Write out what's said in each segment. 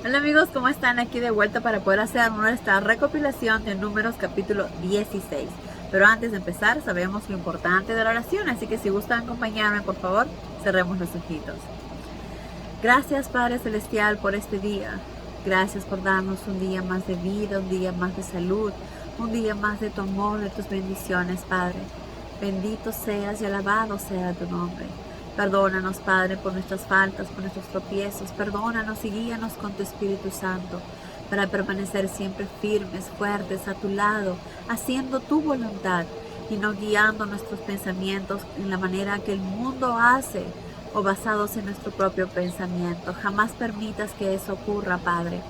Hola amigos, ¿cómo están? Aquí de vuelta para poder hacer nuestra recopilación de Números capítulo 16. Pero antes de empezar, sabemos lo importante de la oración, así que si gustan acompañarme, por favor, cerremos los ojitos. Gracias Padre Celestial por este día. Gracias por darnos un día más de vida, un día más de salud, un día más de tu amor, de tus bendiciones, Padre. Bendito seas y alabado sea tu nombre. Perdónanos, Padre, por nuestras faltas, por nuestros tropiezos. Perdónanos y guíanos con tu Espíritu Santo para permanecer siempre firmes, fuertes, a tu lado, haciendo tu voluntad y no guiando nuestros pensamientos en la manera que el mundo hace o basados en nuestro propio pensamiento. Jamás permitas que eso ocurra, Padre.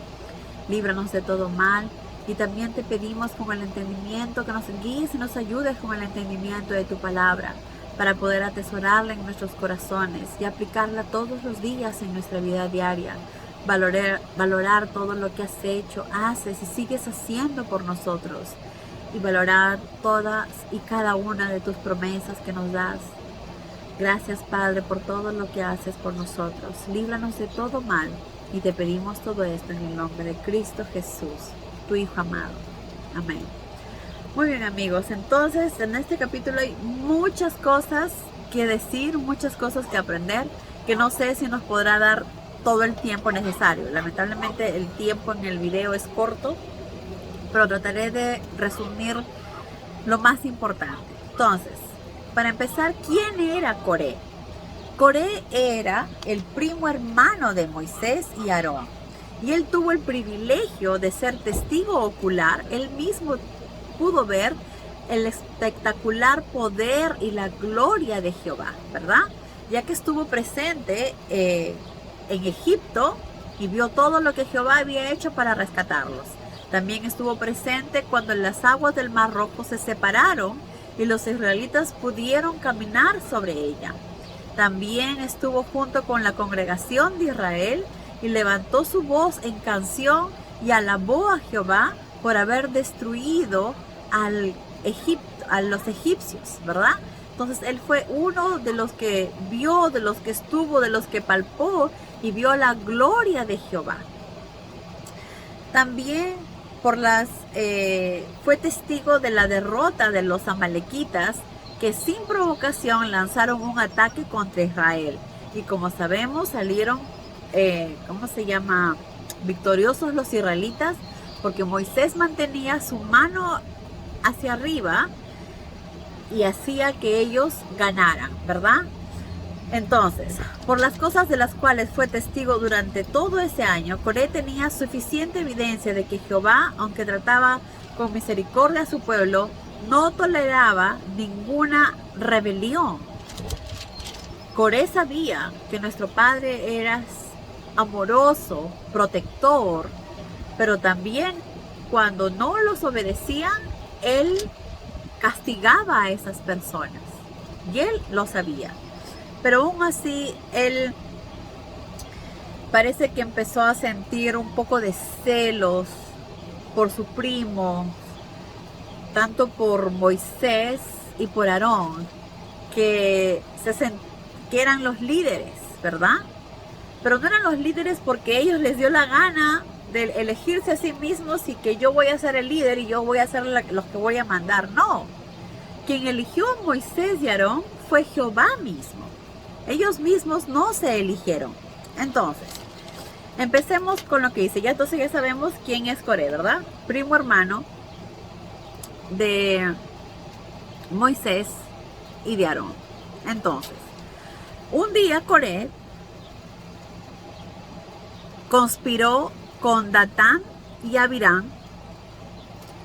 Líbranos de todo mal. Y también te pedimos con el entendimiento que nos guíes y nos ayudes con el entendimiento de tu palabra para poder atesorarla en nuestros corazones y aplicarla todos los días en nuestra vida diaria. Valorar todo lo que has hecho, haces y sigues haciendo por nosotros. Y valorar todas y cada una de tus promesas que nos das. Gracias, Padre, por todo lo que haces por nosotros. Líbranos de todo mal. Y te pedimos todo esto en el nombre de Cristo Jesús, tu Hijo amado. Amén. Muy bien, amigos. Entonces, en este capítulo hay muchas cosas que decir, muchas cosas que aprender, que no sé si nos podrá dar todo el tiempo necesario. Lamentablemente, el tiempo en el video es corto, pero trataré de resumir lo más importante. Entonces, para empezar, ¿quién era Coré? Coré era el primo hermano de Moisés y Aarón, y él tuvo el privilegio de ser testigo ocular. Él mismo pudo ver el espectacular poder y la gloria de Jehová, ¿verdad? Ya que estuvo presente en Egipto y vio todo lo que Jehová había hecho para rescatarlos. También estuvo presente cuando las aguas del Mar Rojo se separaron y los israelitas pudieron caminar sobre ella. También estuvo junto con la congregación de Israel y levantó su voz en canción y alabó a Jehová por haber destruido a los egipcios, ¿verdad? Entonces él fue uno de los que vio, de los que estuvo, de los que palpó y vio la gloria de Jehová. También fue testigo de la derrota de los amalequitas, que sin provocación lanzaron un ataque contra Israel. Y como sabemos, salieron, victoriosos los israelitas, porque Moisés mantenía su mano hacia arriba y hacía que ellos ganaran, ¿verdad? Entonces, por las cosas de las cuales fue testigo durante todo ese año, Coré tenía suficiente evidencia de que Jehová, aunque trataba con misericordia a su pueblo, no toleraba ninguna rebelión. Coré sabía que nuestro Padre era amoroso, protector, pero también cuando no los obedecían, Él castigaba a esas personas. Y Él lo sabía. Pero aún así, Él parece que empezó a sentir un poco de celos por su primo, tanto por Moisés y por Aarón, que eran los líderes, ¿verdad? Pero no eran los líderes porque ellos les dio la gana de elegirse a sí mismos y que yo voy a ser el líder y yo voy a ser los que voy a mandar. No, quien eligió a Moisés y Aarón fue Jehová mismo. Ellos mismos no se eligieron. Entonces, empecemos con lo que dice. Entonces ya sabemos quién es Coré, ¿verdad? Primo hermano de Moisés y de Aarón. Entonces, un día Coré conspiró con Datán y Abiram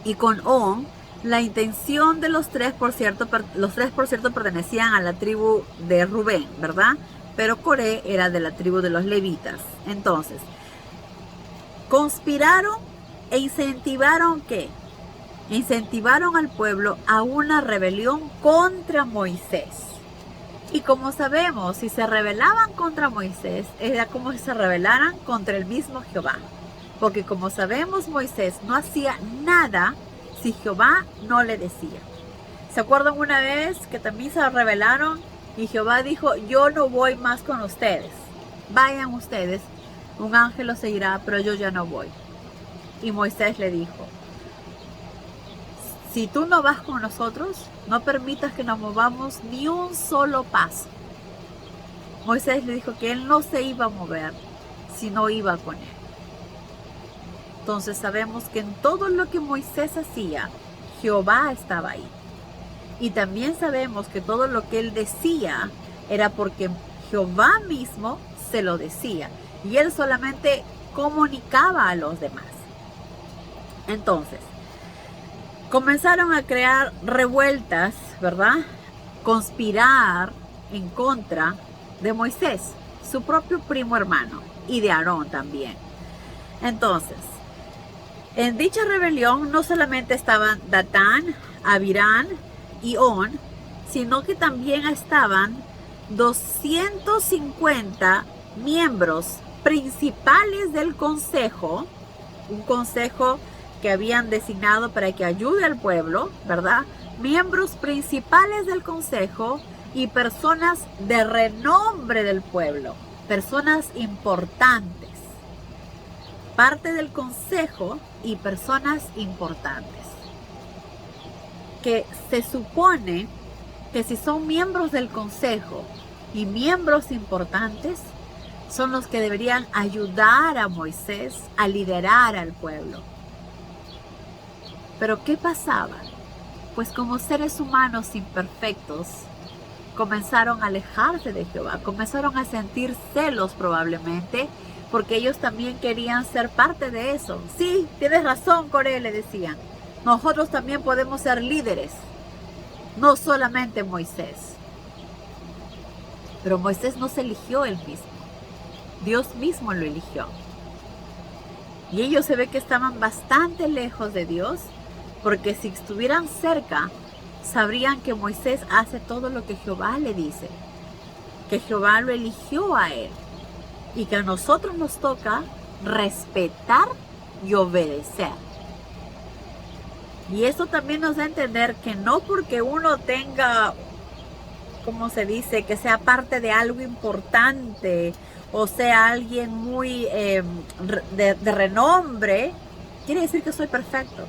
y con On. La intención de los tres, por cierto, pertenecían a la tribu de Rubén, ¿verdad? Pero Coré era de la tribu de los levitas. Entonces, conspiraron e incentivaron ¿qué? Incentivaron al pueblo a una rebelión contra Moisés. Y como sabemos, si se rebelaban contra Moisés, era como si se rebelaran contra el mismo Jehová. Porque como sabemos, Moisés no hacía nada si Jehová no le decía. ¿Se acuerdan una vez que también se rebelaron y Jehová dijo, yo no voy más con ustedes? Vayan ustedes un ángel los seguirá, pero yo ya no voy. Y Moisés le dijo, si tú no vas con nosotros, no permitas que nos movamos ni un solo paso. Moisés le dijo que él no se iba a mover si no iba con él. Entonces sabemos que en todo lo que Moisés hacía, Jehová estaba ahí. Y también sabemos que todo lo que él decía era porque Jehová mismo se lo decía. Y él solamente comunicaba a los demás. Entonces, comenzaron a crear revueltas, ¿verdad? Conspirar en contra de Moisés, su propio primo hermano, y de Aarón también. Entonces, en dicha rebelión no solamente estaban Datán, Abirán y On, sino que también estaban 250 miembros principales del consejo, un consejo que habían designado para que ayude al pueblo, ¿verdad? Miembros principales del consejo y personas de renombre del pueblo, personas importantes, parte del consejo y personas importantes, que se supone que si son miembros del consejo y miembros importantes, son los que deberían ayudar a Moisés a liderar al pueblo. Pero ¿qué pasaba? Pues como seres humanos imperfectos, comenzaron a alejarse de Jehová, comenzaron a sentir celos probablemente, porque ellos también querían ser parte de eso. Sí, tienes razón, Coré, le decían. Nosotros también podemos ser líderes, no solamente Moisés. Pero Moisés no se eligió él mismo. Dios mismo lo eligió. Y ellos se ve que estaban bastante lejos de Dios, porque si estuvieran cerca, sabrían que Moisés hace todo lo que Jehová le dice, que Jehová lo eligió a él, y que a nosotros nos toca respetar y obedecer. Y eso también nos da a entender que no porque uno tenga, ¿cómo se dice?, que sea parte de algo importante o sea alguien muy de renombre, quiere decir que soy perfecto.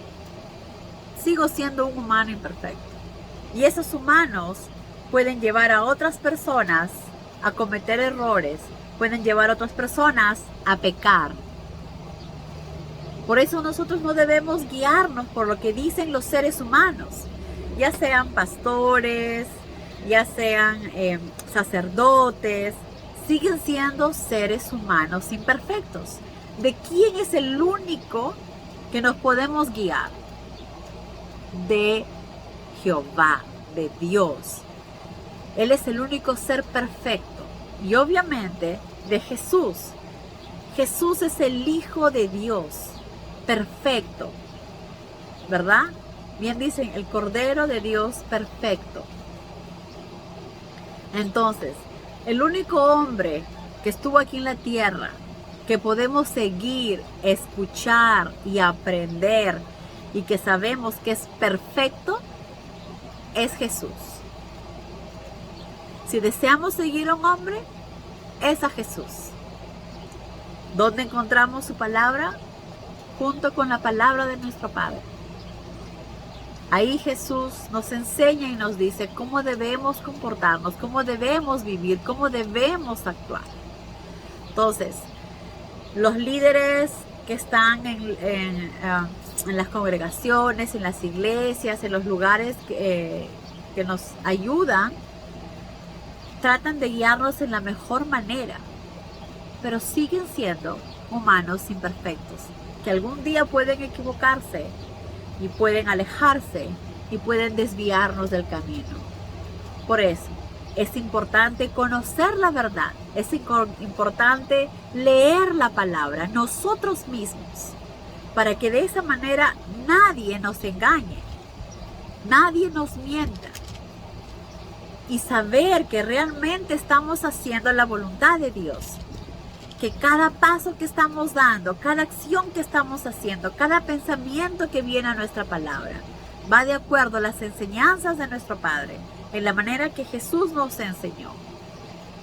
Sigo siendo un humano imperfecto. Y esos humanos pueden llevar a otras personas a cometer errores, pueden llevar a otras personas a pecar. Por eso nosotros no debemos guiarnos por lo que dicen los seres humanos, ya sean pastores, ya sean sacerdotes, siguen siendo seres humanos imperfectos. ¿De quién es el único que nos podemos guiar? De Jehová, de Dios. Él es el único ser perfecto. Y obviamente de Jesús. Jesús es el Hijo de Dios, perfecto, ¿verdad? Bien dicen, el Cordero de Dios perfecto. Entonces, el único hombre que estuvo aquí en la tierra, que podemos seguir, escuchar y aprender, y que sabemos que es perfecto, es Jesús. Si deseamos seguir a un hombre, es a Jesús. ¿Dónde encontramos su palabra? Junto con la palabra de nuestro Padre. Ahí Jesús nos enseña y nos dice cómo debemos comportarnos, cómo debemos vivir, cómo debemos actuar. Entonces, los líderes que están en las congregaciones, en las iglesias, en los lugares que nos ayudan, tratan de guiarnos en la mejor manera, pero siguen siendo humanos imperfectos, que algún día pueden equivocarse y pueden alejarse y pueden desviarnos del camino. Por eso es importante conocer la verdad, es importante leer la palabra nosotros mismos, para que de esa manera nadie nos engañe, nadie nos mienta, y saber que realmente estamos haciendo la voluntad de Dios, que cada paso que estamos dando, cada acción que estamos haciendo, cada pensamiento que viene a nuestra palabra, va de acuerdo a las enseñanzas de nuestro Padre, en la manera que Jesús nos enseñó.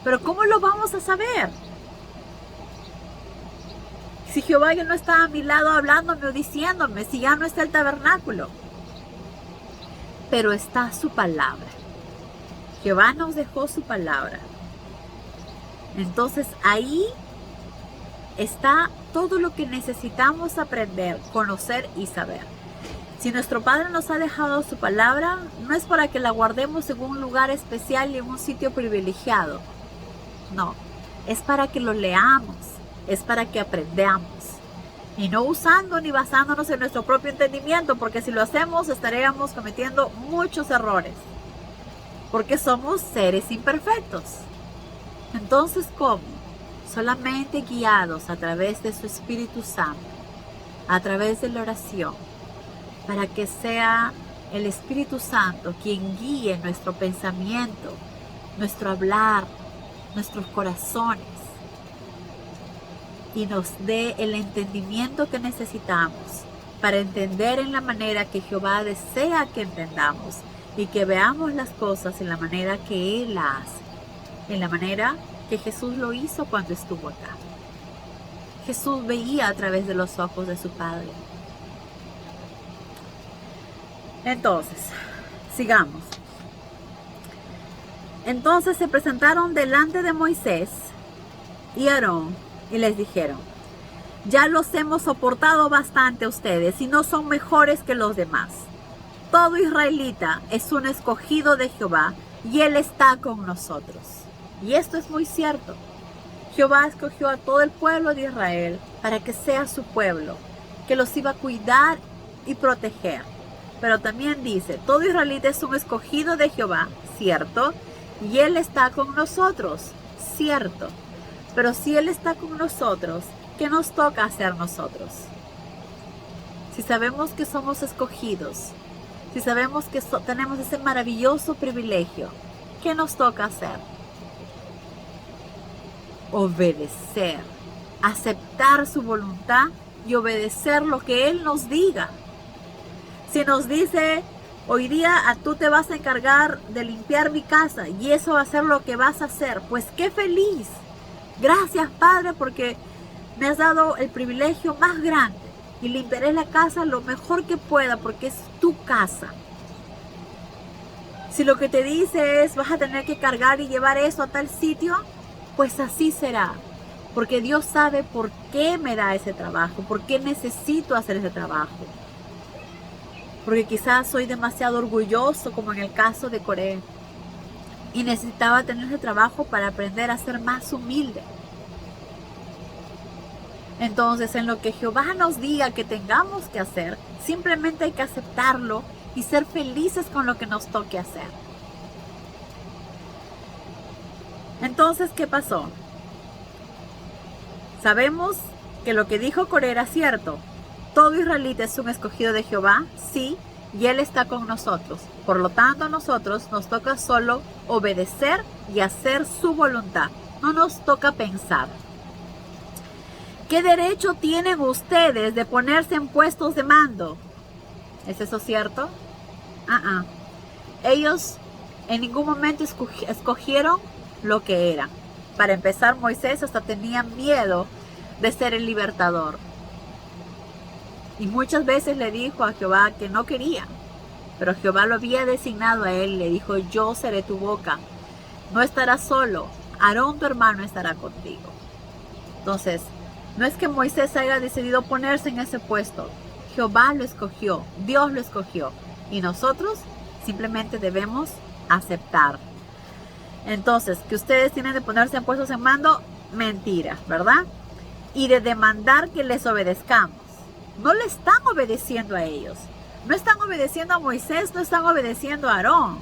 Pero ¿cómo lo vamos a saber? Si Jehová ya no está a mi lado hablándome o diciéndome, si ya no está el tabernáculo, pero está su palabra. Jehová nos dejó su palabra. Entonces ahí está todo lo que necesitamos aprender, conocer y saber. Si nuestro Padre nos ha dejado su palabra, no es para que la guardemos en un lugar especial y en un sitio privilegiado. No, es para que lo leamos, es para que aprendamos. Y no usando ni basándonos en nuestro propio entendimiento, porque si lo hacemos estaríamos cometiendo muchos errores. Porque somos seres imperfectos. Entonces, ¿cómo? Solamente guiados a través de su Espíritu Santo, a través de la oración, para que sea el Espíritu Santo quien guíe nuestro pensamiento, nuestro hablar, nuestros corazones, y nos dé el entendimiento que necesitamos para entender en la manera que Jehová desea que entendamos y que veamos las cosas en la manera que Él las hace, en la manera que Jesús lo hizo cuando estuvo acá. Jesús veía a través de los ojos de su Padre. Entonces, sigamos. Entonces se presentaron delante de Moisés y Aarón y les dijeron: ya los hemos soportado bastante a ustedes y no son mejores que los demás. Todo israelita es un escogido de Jehová y Él está con nosotros. Y esto es muy cierto. Jehová escogió a todo el pueblo de Israel para que sea su pueblo, que los iba a cuidar y proteger. Pero también dice, todo israelita es un escogido de Jehová, cierto, y Él está con nosotros, cierto. Pero si Él está con nosotros, ¿qué nos toca hacer nosotros? Si sabemos que somos escogidos, si sabemos que tenemos ese maravilloso privilegio, ¿qué nos toca hacer? Obedecer, aceptar su voluntad y obedecer lo que Él nos diga. Si nos dice, hoy día tú te vas a encargar de limpiar mi casa y eso va a ser lo que vas a hacer, pues qué feliz. Gracias, Padre, porque me has dado el privilegio más grande y limpiaré la casa lo mejor que pueda porque es tu casa. Si lo que te dice es vas a tener que cargar y llevar eso a tal sitio, pues así será. Porque Dios sabe por qué me da ese trabajo, por qué necesito hacer ese trabajo. Porque quizás soy demasiado orgulloso, como en el caso de Coré, y necesitaba tener ese trabajo para aprender a ser más humilde. Entonces, en lo que Jehová nos diga que tengamos que hacer, simplemente hay que aceptarlo y ser felices con lo que nos toque hacer. Entonces, ¿qué pasó? Sabemos que lo que dijo Coré era cierto. Todo israelita es un escogido de Jehová, sí, y Él está con nosotros. Por lo tanto, a nosotros nos toca solo obedecer y hacer su voluntad. No nos toca pensar. ¿Qué derecho tienen ustedes de ponerse en puestos de mando? ¿Es eso cierto? Ellos en ningún momento escogieron lo que eran. Para empezar, Moisés hasta tenía miedo de ser el libertador. Y muchas veces le dijo a Jehová que no quería. Pero Jehová lo había designado a él. Le dijo, yo seré tu boca. No estarás solo. Aarón tu hermano estará contigo. Entonces, no es que Moisés haya decidido ponerse en ese puesto. Jehová lo escogió. Dios lo escogió. Y nosotros simplemente debemos aceptar. Entonces, que ustedes tienen de ponerse en puestos en mando, mentira, ¿verdad? Y de demandar que les obedezcamos. No le están obedeciendo a ellos. No están obedeciendo a Moisés, no están obedeciendo a Aarón.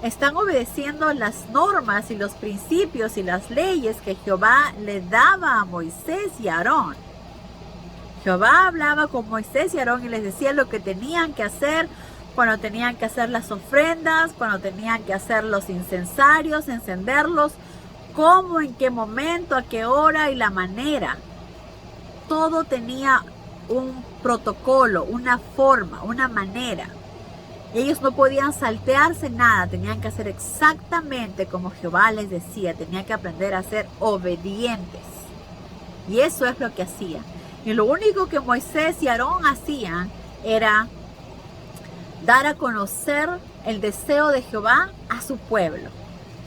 Están obedeciendo las normas y los principios y las leyes que Jehová le daba a Moisés y a Aarón. Jehová hablaba con Moisés y Aarón y les decía lo que tenían que hacer, cuando tenían que hacer las ofrendas, cuando tenían que hacer los incensarios, encenderlos, cómo, en qué momento, a qué hora y la manera. Todo tenía un protocolo, una forma, una manera. Ellos no podían saltearse nada, tenían que hacer exactamente como Jehová les decía, tenían que aprender a ser obedientes. Y eso es lo que hacían. Y lo único que Moisés y Aarón hacían era dar a conocer el deseo de Jehová a su pueblo.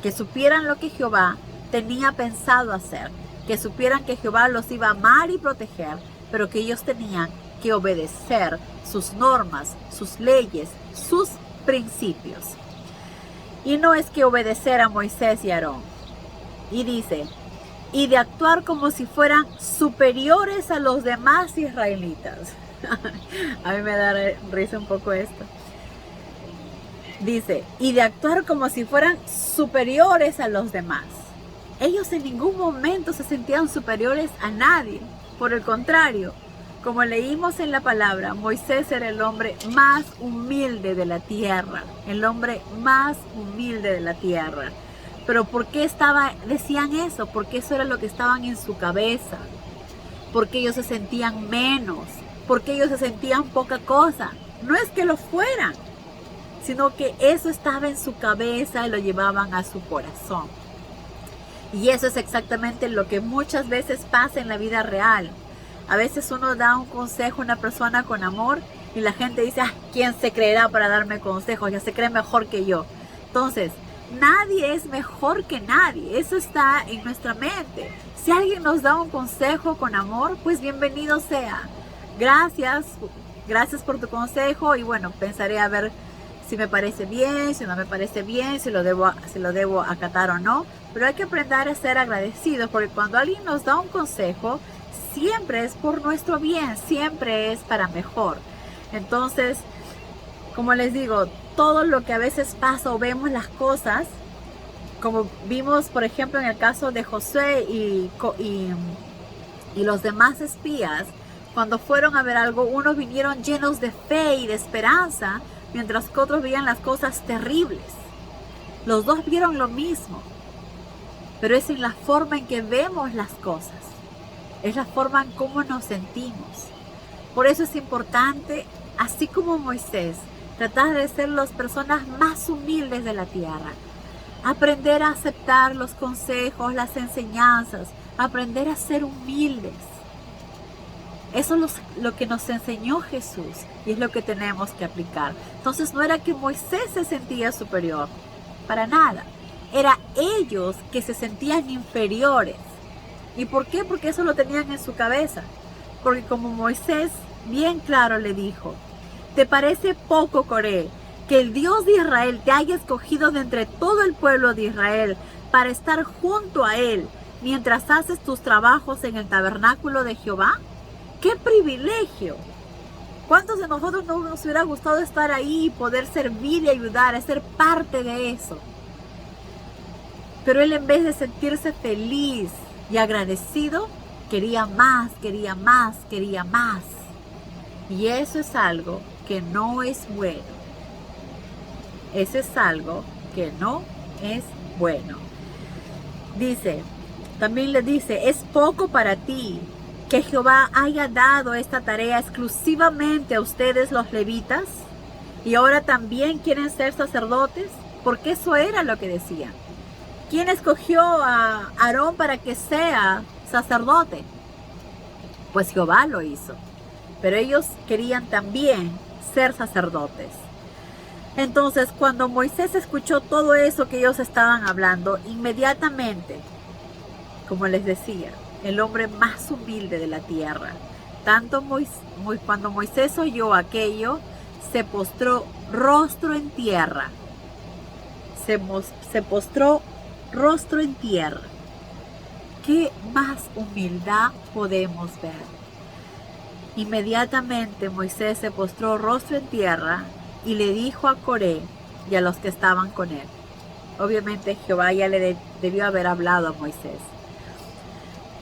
Que supieran lo que Jehová tenía pensado hacer. Que supieran que Jehová los iba a amar y proteger, pero que ellos tenían que obedecer sus normas, sus leyes, sus principios. Y no es que obedecer a Moisés y Aarón. Y dice, y de actuar como si fueran superiores a los demás israelitas. A mí me da risa un poco esto. Dice, y de actuar como si fueran superiores a los demás. Ellos en ningún momento se sentían superiores a nadie. Por el contrario, como leímos en la palabra, Moisés era el hombre más humilde de la tierra. El hombre más humilde de la tierra. Pero ¿por qué decían eso? Porque eso era lo que estaban en su cabeza. Porque ellos se sentían menos. Porque ellos se sentían poca cosa. No es que lo fueran, sino que eso estaba en su cabeza y lo llevaban a su corazón. Y eso es exactamente lo que muchas veces pasa en la vida real. A veces uno da un consejo a una persona con amor y la gente dice, ¿quién se creerá para darme consejos? Ya se cree mejor que yo. Entonces, nadie es mejor que nadie. Eso está en nuestra mente. Si alguien nos da un consejo con amor, pues bienvenido sea. Gracias por tu consejo y bueno, pensaré a ver si me parece bien, si no me parece bien, si lo debo acatar o no. Pero hay que aprender a ser agradecidos, porque cuando alguien nos da un consejo, siempre es por nuestro bien, siempre es para mejor. Entonces, como les digo, todo lo que a veces pasa o vemos las cosas, como vimos por ejemplo en el caso de Josué y los demás espías, cuando fueron a ver algo, unos vinieron llenos de fe y de esperanza, mientras que otros veían las cosas terribles. Los dos vieron lo mismo, pero es en la forma en que vemos las cosas, es la forma en cómo nos sentimos. Por eso es importante, así como Moisés, tratar de ser las personas más humildes de la tierra. Aprender a aceptar los consejos, las enseñanzas, aprender a ser humildes. Eso es lo que nos enseñó Jesús y es lo que tenemos que aplicar. Entonces no era que Moisés se sentía superior, para nada. Era ellos que se sentían inferiores. ¿Y por qué? Porque eso lo tenían en su cabeza. Porque como Moisés bien claro le dijo, ¿te parece poco, Coré, que el Dios de Israel te haya escogido de entre todo el pueblo de Israel para estar junto a Él mientras haces tus trabajos en el tabernáculo de Jehová? ¡Qué privilegio! ¿Cuántos de nosotros no nos hubiera gustado estar ahí y poder servir y ayudar, a ser parte de eso? Pero él, en vez de sentirse feliz y agradecido, quería más, quería más, quería más. Y eso es algo que no es bueno. Eso es algo que no es bueno. También le dice, es poco para ti que Jehová haya dado esta tarea exclusivamente a ustedes los levitas, y ahora también quieren ser sacerdotes, porque eso era lo que decían. ¿Quién escogió a Aarón para que sea sacerdote? Pues Jehová lo hizo, pero ellos querían también ser sacerdotes. Entonces, cuando Moisés escuchó todo eso que ellos estaban hablando, inmediatamente, como les decía, el hombre más humilde de la tierra, cuando Moisés oyó aquello, se postró rostro en tierra. Se postró rostro en tierra. ¿Qué más humildad podemos ver? Inmediatamente Moisés se postró rostro en tierra y le dijo a Coré y a los que estaban con él. Obviamente Jehová ya le debió haber hablado a Moisés.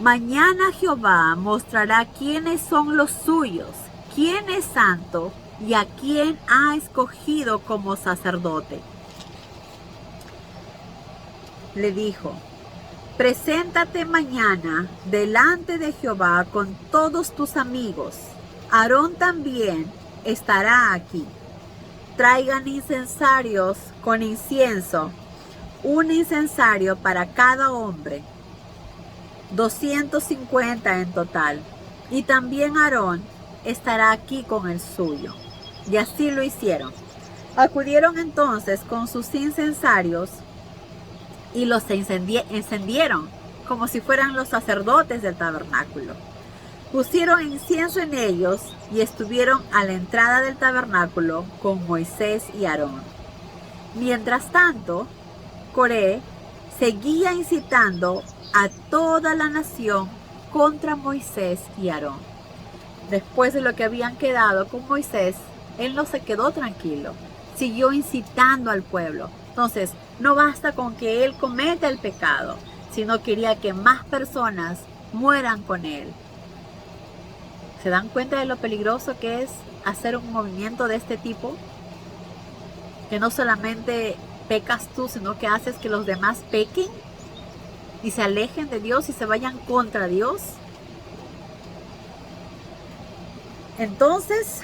Mañana Jehová mostrará quiénes son los suyos, quién es santo y a quién ha escogido como sacerdote. Le dijo, preséntate mañana delante de Jehová con todos tus amigos. Aarón también estará aquí. Traigan incensarios con incienso, un incensario para cada hombre. 250 en total. y también Aarón estará aquí con el suyo. Y así lo hicieron. Acudieron entonces con sus incensarios y los encendieron como si fueran los sacerdotes del tabernáculo. Pusieron incienso en ellos y estuvieron a la entrada del tabernáculo con Moisés y Aarón. Mientras tanto, Coré seguía incitando a toda la nación contra Moisés y Aarón. Después de lo que habían quedado con Moisés, él no se quedó tranquilo, siguió incitando al pueblo. Entonces, no basta con que él cometa el pecado, sino quería que más personas mueran con él. ¿Se dan cuenta de lo peligroso que es hacer un movimiento de este tipo? Que no solamente pecas tú, sino que haces que los demás pequen y se alejen de Dios y se vayan contra Dios. Entonces,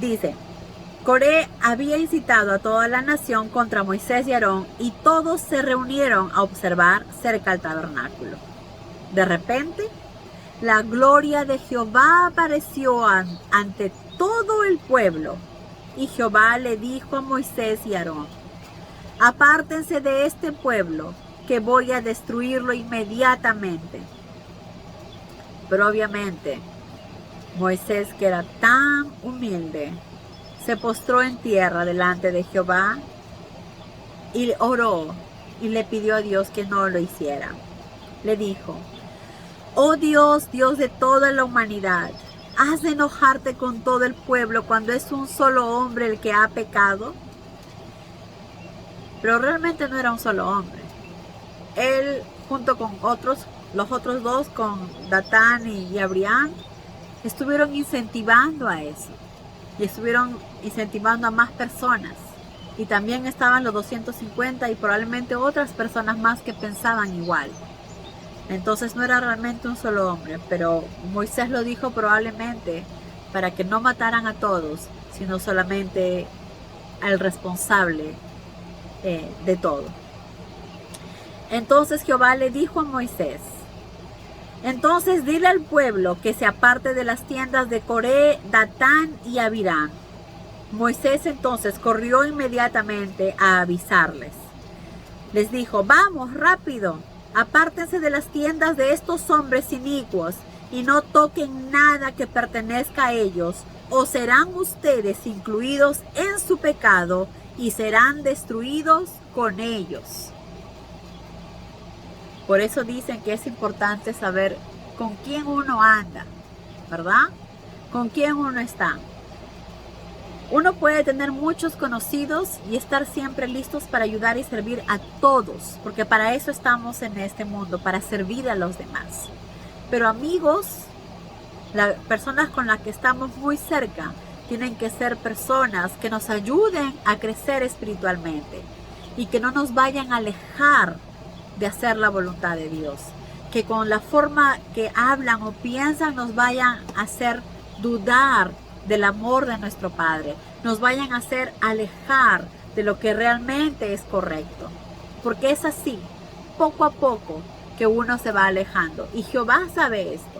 dice, Coré había incitado a toda la nación contra Moisés y Aarón y todos se reunieron a observar cerca al tabernáculo. De repente, la gloria de Jehová apareció ante todo el pueblo. Y Jehová le dijo a Moisés y Aarón, apártense de este pueblo, que voy a destruirlo inmediatamente. Pero obviamente, Moisés, que era tan humilde, se postró en tierra delante de Jehová y oró y le pidió a Dios que no lo hiciera. Le dijo, oh Dios, Dios de toda la humanidad, ¿has de enojarte con todo el pueblo cuando es un solo hombre el que ha pecado? Pero realmente no era un solo hombre. Él, junto con los otros dos, con Datán y Abiram, estuvieron incentivando a eso. Y estuvieron incentivando a más personas. Y también estaban los 250 y probablemente otras personas más que pensaban igual. Entonces no era realmente un solo hombre, pero Moisés lo dijo probablemente para que no mataran a todos, sino solamente al responsable de todo. Entonces Jehová le dijo a Moisés, entonces dile al pueblo que se aparte de las tiendas de Coré, Datán y Abiram. Moisés entonces corrió inmediatamente a avisarles. Les dijo, vamos, rápido. Apártense de las tiendas de estos hombres inicuos y no toquen nada que pertenezca a ellos, o serán ustedes incluidos en su pecado y serán destruidos con ellos. Por eso dicen que es importante saber con quién uno anda, ¿verdad? Con quién uno está. Uno puede tener muchos conocidos y estar siempre listos para ayudar y servir a todos, porque para eso estamos en este mundo, para servir a los demás. Pero amigos, las personas con las que estamos muy cerca, tienen que ser personas que nos ayuden a crecer espiritualmente y que no nos vayan a alejar de hacer la voluntad de Dios. Que con la forma que hablan o piensan nos vayan a hacer dudar del amor de nuestro Padre, nos vayan a hacer alejar de lo que realmente es correcto, porque es así, poco a poco, que uno se va alejando, y Jehová sabe esto.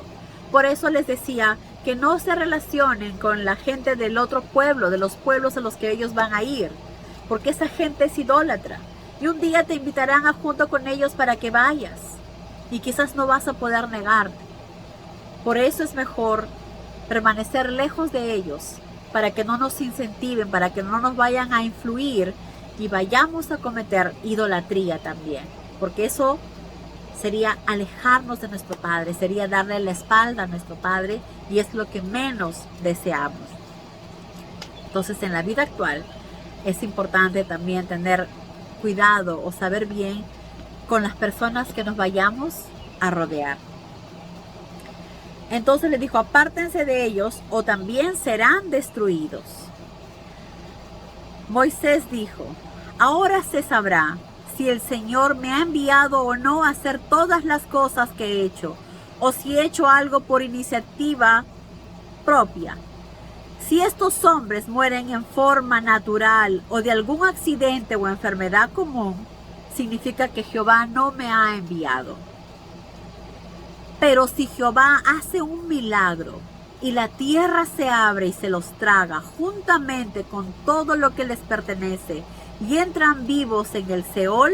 Por eso les decía que no se relacionen con la gente del otro pueblo, de los pueblos a los que ellos van a ir, porque esa gente es idólatra, y un día te invitarán a junto con ellos para que vayas, y quizás no vas a poder negarte. Por eso es mejor permanecer lejos de ellos, para que no nos incentiven, para que no nos vayan a influir y vayamos a cometer idolatría también, porque eso sería alejarnos de nuestro Padre, sería darle la espalda a nuestro Padre, y es lo que menos deseamos. Entonces, en la vida actual es importante también tener cuidado o saber bien con las personas que nos vayamos a rodear. Entonces le dijo, apártense de ellos o también serán destruidos. Moisés dijo, ahora se sabrá si el Señor me ha enviado o no a hacer todas las cosas que he hecho, o si he hecho algo por iniciativa propia. Si estos hombres mueren en forma natural o de algún accidente o enfermedad común, significa que Jehová no me ha enviado. Pero si Jehová hace un milagro y la tierra se abre y se los traga juntamente con todo lo que les pertenece y entran vivos en el Seol,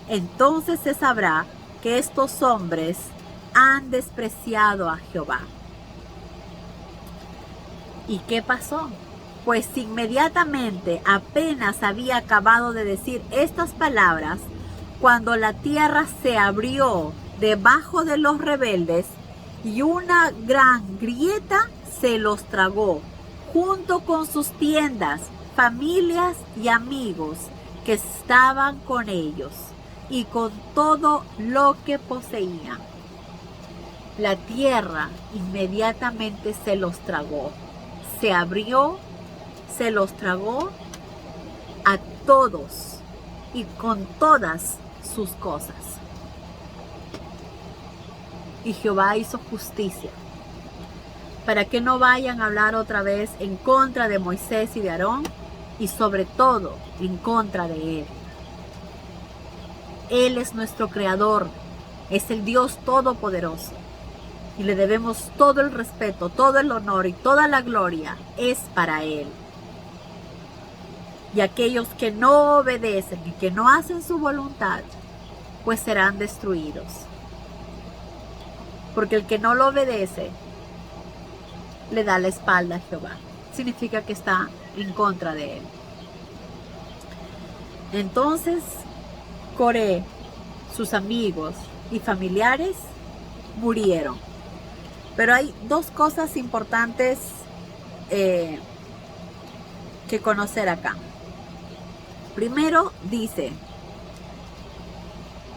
entonces se sabrá que estos hombres han despreciado a Jehová. ¿Y qué pasó? Pues inmediatamente, apenas había acabado de decir estas palabras, cuando la tierra se abrió debajo de los rebeldes y una gran grieta se los tragó, junto con sus tiendas, familias y amigos que estaban con ellos, y con todo lo que poseían. La tierra inmediatamente se los tragó, se abrió, se los tragó a todos y con todas sus cosas. Y Jehová hizo justicia, para que no vayan a hablar otra vez en contra de Moisés y de Aarón, y sobre todo en contra de él. Él es nuestro creador, es el Dios todopoderoso, y le debemos todo el respeto, todo el honor y toda la gloria es para él. Y aquellos que no obedecen y que no hacen su voluntad, pues serán destruidos. Porque el que no lo obedece, le da la espalda a Jehová. Significa que está en contra de él. Entonces, Coré, sus amigos y familiares murieron. Pero hay dos cosas importantes que conocer acá. Primero dice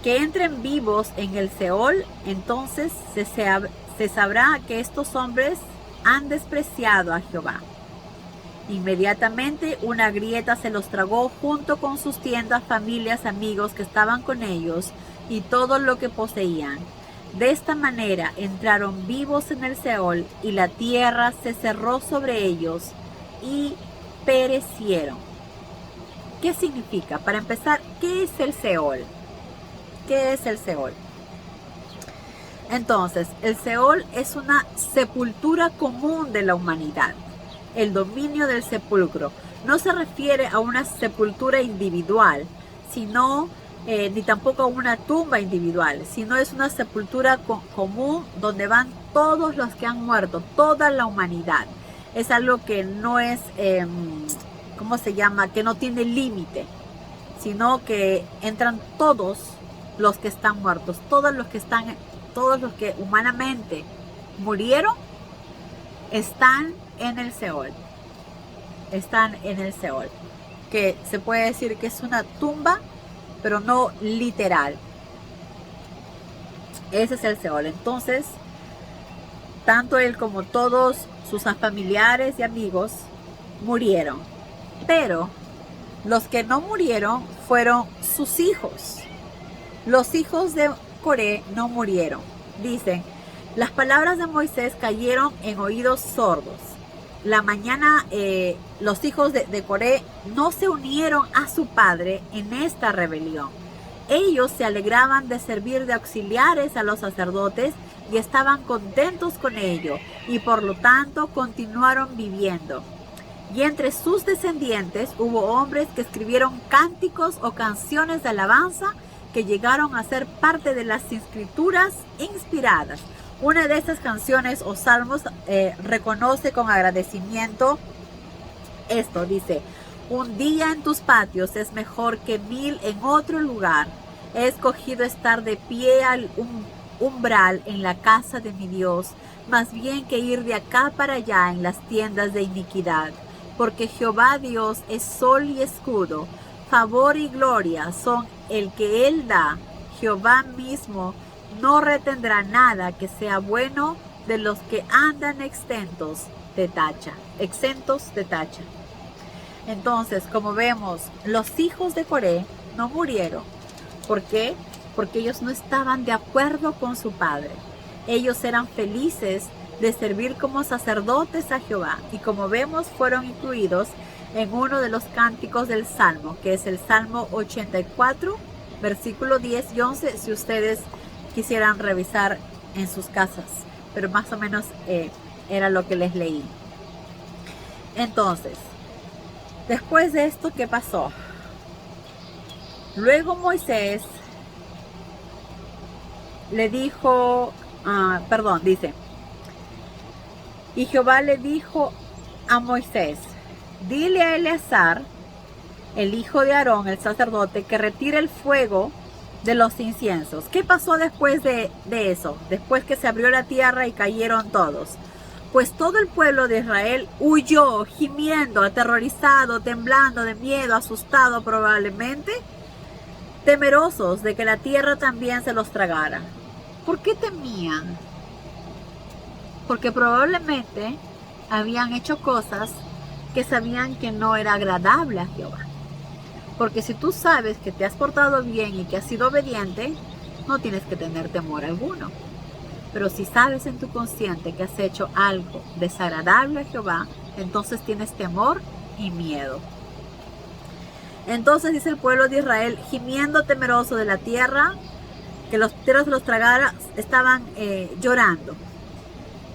que entren vivos en el Seol, entonces se sabrá que estos hombres han despreciado a Jehová. Inmediatamente una grieta se los tragó junto con sus tiendas, familias, amigos que estaban con ellos y todo lo que poseían. De esta manera entraron vivos en el Seol y la tierra se cerró sobre ellos y perecieron. ¿Qué significa? Para empezar, ¿qué es el Seol? ¿Qué es el Seol? Entonces, el Seol es una sepultura común de la humanidad. El dominio del sepulcro no se refiere a una sepultura individual, sino ni tampoco a una tumba individual, sino es una sepultura común donde van todos los que han muerto, toda la humanidad. Es algo que no es, ¿cómo se llama? Que no tiene límite, sino que entran todos los que están muertos, todos los que humanamente murieron, están en el Seol. Están en el Seol. Que se puede decir que es una tumba, pero no literal. Ese es el Seol. Entonces, tanto él como todos sus familiares y amigos murieron. Pero los que no murieron fueron sus hijos. Los hijos de Coré no murieron. Dicen, las palabras de Moisés cayeron en oídos sordos. La mañana los hijos de Coré no se unieron a su padre en esta rebelión. Ellos se alegraban de servir de auxiliares a los sacerdotes y estaban contentos con ello, y por lo tanto continuaron viviendo. Y entre sus descendientes hubo hombres que escribieron cánticos o canciones de alabanza que llegaron a ser parte de las escrituras inspiradas. Una de esas canciones o salmos reconoce con agradecimiento esto, dice: un día en tus patios es mejor que 1000 en otro lugar. He escogido estar de pie al umbral en la casa de mi Dios, más bien que ir de acá para allá en las tiendas de iniquidad. Porque Jehová Dios es sol y escudo, favor y gloria son el que Él da. Jehová mismo no retendrá nada que sea bueno de los que andan exentos de tacha. Entonces, como vemos, los hijos de Coré no murieron. ¿Por qué? Porque ellos no estaban de acuerdo con su padre. Ellos eran felices de servir como sacerdotes a Jehová. Y como vemos, fueron incluidos en uno de los cánticos del Salmo, que es el Salmo 84, versículo 10 y 11, si ustedes quisieran revisar en sus casas, pero más o menos era lo que les leí. Entonces, después de esto, ¿qué pasó? Luego Moisés le dijo, dice, y Jehová le dijo a Moisés, dile a Eleazar, el hijo de Aarón, el sacerdote, que retire el fuego de los inciensos. ¿Qué pasó después de eso? Después que se abrió la tierra y cayeron todos. Pues todo el pueblo de Israel huyó, gimiendo, aterrorizado, temblando de miedo, asustado probablemente, temerosos de que la tierra también se los tragara. ¿Por qué temían? Porque probablemente habían hecho cosas que sabían que no era agradable a Jehová. Porque si tú sabes que te has portado bien y que has sido obediente, no tienes que tener temor alguno. Pero si sabes en tu consciente que has hecho algo desagradable a Jehová, entonces tienes temor y miedo. Entonces dice el pueblo de Israel, gimiendo temeroso de la tierra, que los tierras se los tragara, estaban llorando.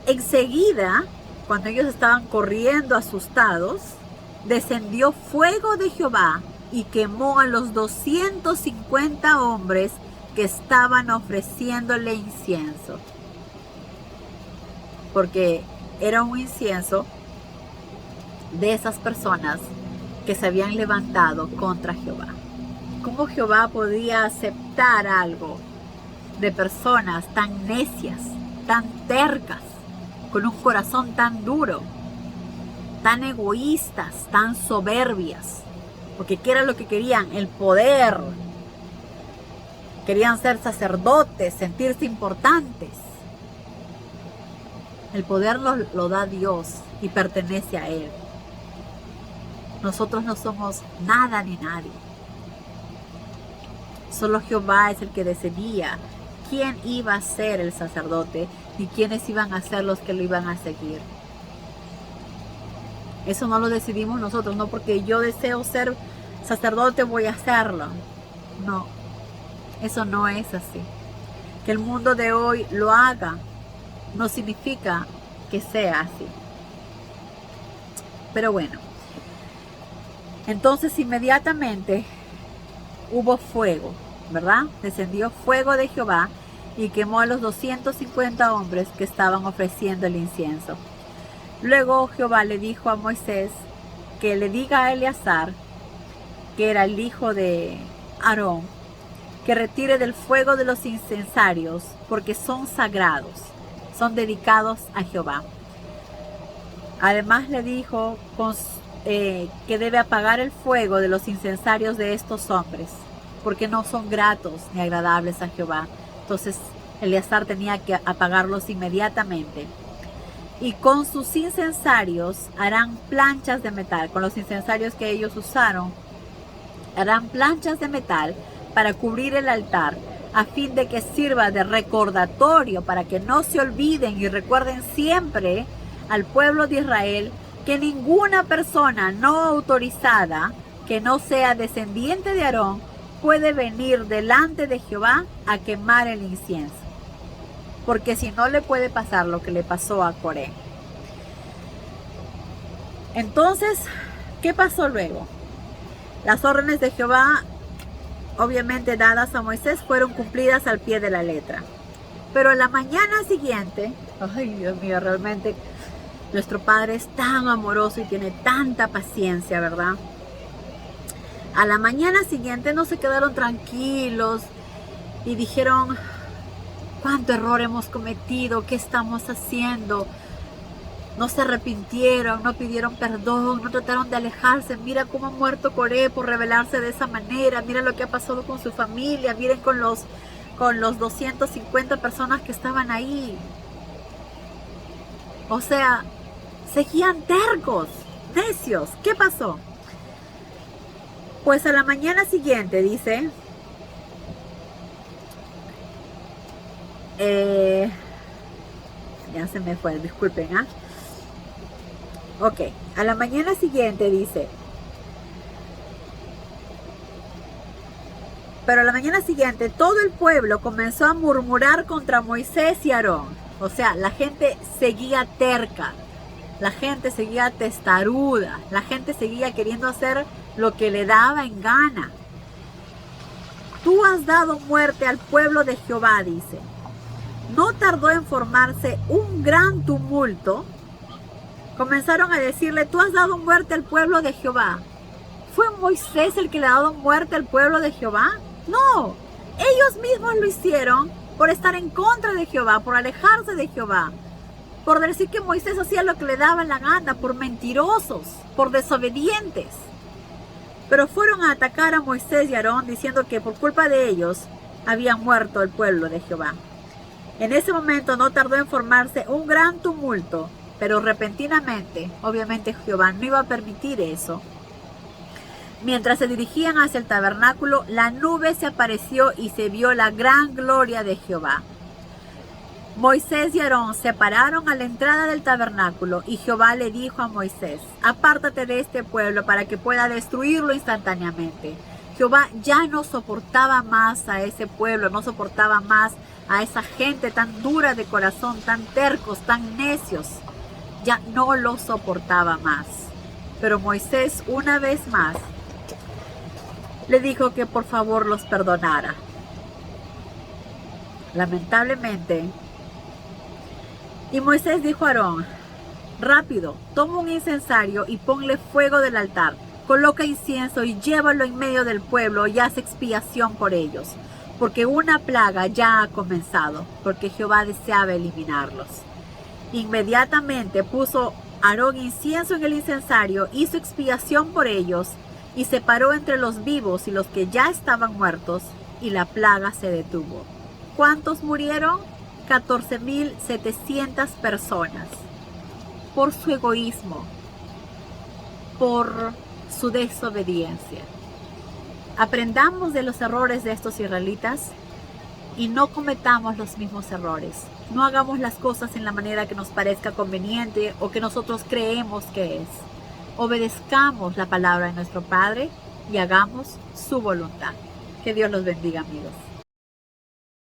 Enseguida, cuando ellos estaban corriendo asustados, descendió fuego de Jehová y quemó a los 250 hombres que estaban ofreciéndole incienso. Porque era un incienso de esas personas que se habían levantado contra Jehová. ¿Cómo Jehová podía aceptar algo de personas tan necias, tan tercas, con un corazón tan duro, tan egoístas, tan soberbias? Porque ¿qué era lo que querían? El poder. Querían ser sacerdotes, sentirse importantes. El poder lo da Dios y pertenece a Él. Nosotros no somos nada ni nadie. Solo Jehová es el que decidía quién iba a ser el sacerdote y quiénes iban a ser los que lo iban a seguir. Eso no lo decidimos nosotros, no porque yo deseo ser sacerdote voy a hacerlo. No, eso no es así. Que el mundo de hoy lo haga no significa que sea así. Pero bueno, entonces inmediatamente hubo fuego, ¿verdad? Descendió fuego de Jehová y quemó a los 250 hombres que estaban ofreciendo el incienso. Luego Jehová le dijo a Moisés que le diga a Eleazar, que era el hijo de Aarón, que retire del fuego de los incensarios, porque son sagrados, son dedicados a Jehová. Además le dijo que debe apagar el fuego de los incensarios de estos hombres, porque no son gratos ni agradables a Jehová. Entonces Eleazar tenía que apagarlos inmediatamente. Y con sus incensarios harán planchas de metal. Con los incensarios que ellos usaron, harán planchas de metal para cubrir el altar, a fin de que sirva de recordatorio, para que no se olviden y recuerden siempre al pueblo de Israel que ninguna persona no autorizada, que no sea descendiente de Aarón, puede venir delante de Jehová a quemar el incienso. Porque si no, le puede pasar lo que le pasó a Coré. Entonces, ¿qué pasó luego? Las órdenes de Jehová, obviamente dadas a Moisés, fueron cumplidas al pie de la letra. Pero la mañana siguiente, ay Dios mío, realmente nuestro Padre es tan amoroso y tiene tanta paciencia, ¿verdad? A la mañana siguiente no se quedaron tranquilos y dijeron, ¿cuánto error hemos cometido? ¿Qué estamos haciendo? No se arrepintieron, no pidieron perdón, no trataron de alejarse. Mira cómo ha muerto Coré por rebelarse de esa manera. Mira lo que ha pasado con su familia. Miren con los 250 personas que estaban ahí. O sea, seguían tercos, necios. ¿Qué pasó? Pues a la mañana siguiente, dice, ya se me fue, disculpen, Ok, a la mañana siguiente dice, pero a la mañana siguiente todo el pueblo comenzó a murmurar contra Moisés y Aarón. O sea, la gente seguía terca, la gente seguía testaruda, la gente seguía queriendo hacer lo que le daba en gana. Tú has dado muerte al pueblo de Jehová, dice. No tardó en formarse un gran tumulto. Comenzaron a decirle, tú has dado muerte al pueblo de Jehová. ¿Fue Moisés el que le ha dado muerte al pueblo de Jehová? No, ellos mismos lo hicieron por estar en contra de Jehová, por alejarse de Jehová, por decir que Moisés hacía lo que le daba la gana, por mentirosos, por desobedientes. Pero fueron a atacar a Moisés y Aarón diciendo que por culpa de ellos había muerto el pueblo de Jehová. En ese momento no tardó en formarse un gran tumulto, pero repentinamente, obviamente Jehová no iba a permitir eso. Mientras se dirigían hacia el tabernáculo, la nube se apareció y se vio la gran gloria de Jehová. Moisés y Aarón se pararon a la entrada del tabernáculo y Jehová le dijo a Moisés, apártate de este pueblo para que pueda destruirlo instantáneamente. Jehová ya no soportaba más a ese pueblo, no soportaba más a esa gente tan dura de corazón, tan tercos, tan necios. Ya no lo soportaba más. Pero Moisés una vez más le dijo que por favor los perdonara. Lamentablemente, y Moisés dijo a Aarón, rápido, toma un incensario y ponle fuego del altar, coloca incienso y llévalo en medio del pueblo y haz expiación por ellos, porque una plaga ya ha comenzado, porque Jehová deseaba eliminarlos. Inmediatamente puso Aarón incienso en el incensario, hizo expiación por ellos, y separó entre los vivos y los que ya estaban muertos, y la plaga se detuvo. ¿Cuántos murieron? 14,700 personas. Por su egoísmo, por su desobediencia. Aprendamos de los errores de estos israelitas y no cometamos los mismos errores. No hagamos las cosas en la manera que nos parezca conveniente o que nosotros creemos que es. Obedezcamos la palabra de nuestro Padre y hagamos su voluntad. Que Dios los bendiga, amigos.